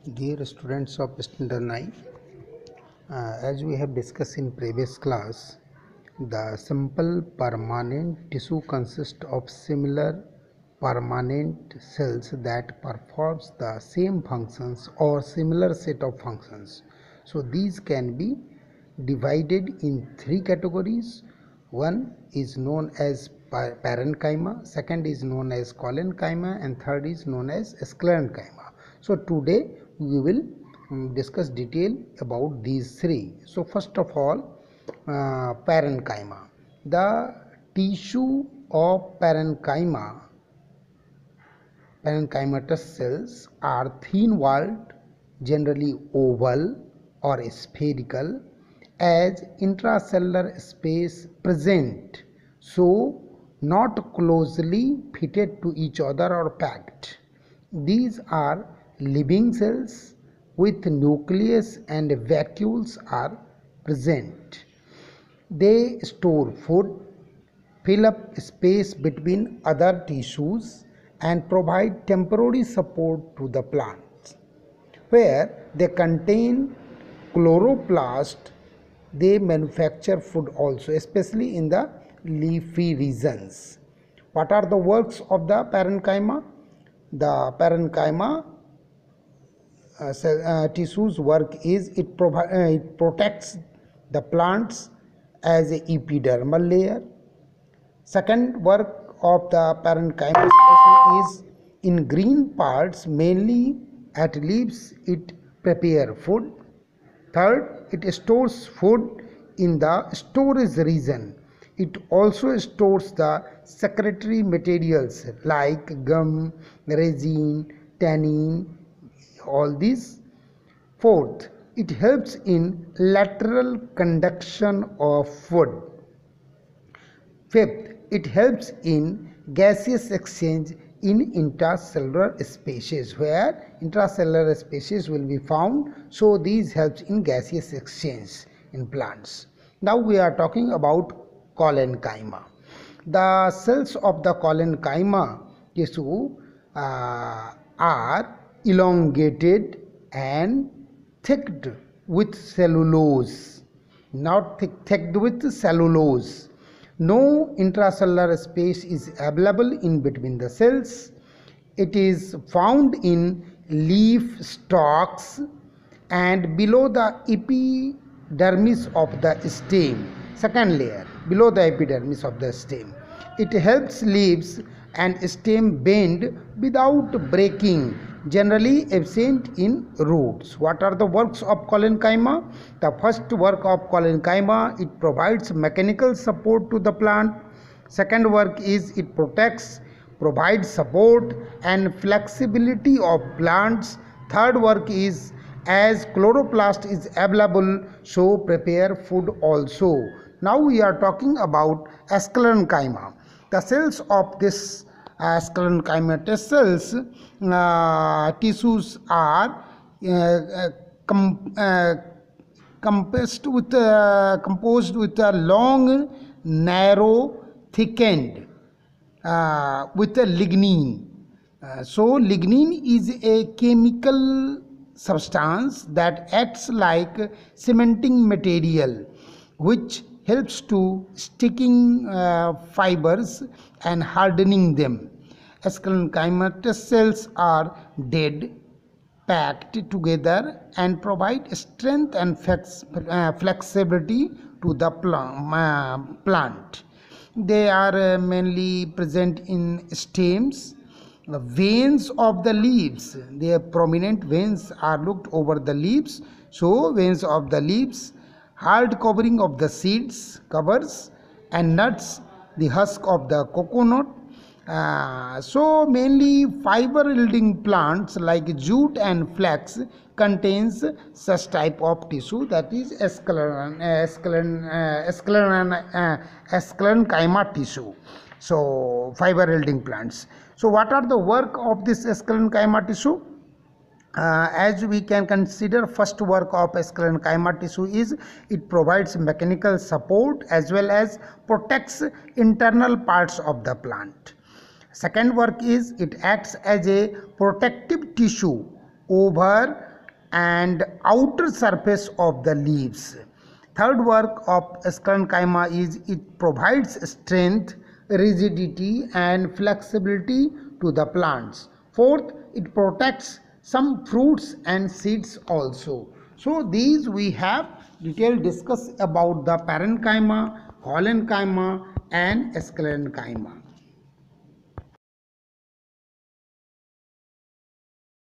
Dear students of Standard 9, as we have discussed in previous class, the simple permanent tissue consists of similar permanent cells that performs the same functions or similar set of functions. So these can be divided in three categories. One is known as parenchyma, second is known as collenchyma, and third is known as sclerenchyma. So today we will discuss detail about these three. So first of all, parenchyma. The tissue of parenchymatous cells are thin-walled, generally oval or spherical, as intracellular space present, so not closely fitted to each other or packed. These are living cells with nucleus and vacuoles are present. They store food, fill up space between other tissues, and provide temporary support to the plants. Where they contain chloroplast, they manufacture food also, especially in the leafy regions. What are the works of the parenchyma? The parenchyma tissue's work is it protects the plants as a epidermal layer. Second work of the parenchyma is in green parts, mainly at leaves, it prepare food. Third, it stores food in the storage region. It also stores the secretory materials like gum, resin, tannin, all these. Fourth, it helps in lateral conduction of food. Fifth, it helps in gaseous exchange in intracellular species, where intracellular species will be found, so these helps in gaseous exchange in plants. Now we are talking about collenchyma. The cells of the collenchyma tissue are elongated and thicked with cellulose, not thicked with cellulose. No intracellular space is available in between the cells. It is found in leaf stalks and below the epidermis of the stem. Second layer, below the epidermis of the stem. It helps leaves and stem bend without breaking, generally absent in roots. What are the works of collenchyma? The first work of collenchyma, it provides mechanical support to the plant. Second work is it provides support and flexibility of plants. Third work is as chloroplast is available, so prepare food also. Now we are talking about sclerenchyma. The cells of this sclerenchymatous cells tissues are composed with a long, narrow, thickened with a lignin. So lignin is a chemical substance that acts like cementing material, which helps to sticking fibers and hardening them. Sclerenchymatous cells are dead, packed together, and provide strength and flexibility to the plant. They are mainly present in stems, veins of the leaves. Their prominent veins are looked over the leaves. So veins of the leaves, hard covering of the seeds, covers, and nuts, the husk of the coconut. So mainly fiber yielding plants like jute and flax contains such type of tissue, that is sclerenchyma tissue. So fiber yielding plants. So what are the work of this sclerenchyma tissue? As we can consider, first work of sclerenchyma tissue is it provides mechanical support as well as protects internal parts of the plant. Second work is it acts as a protective tissue over and outer surface of the leaves. Third work of sclerenchyma is it provides strength, rigidity and flexibility to the plants. Fourth, it protects some fruits and seeds also. So these we have detailed discuss about the parenchyma, collenchyma and sclerenchyma.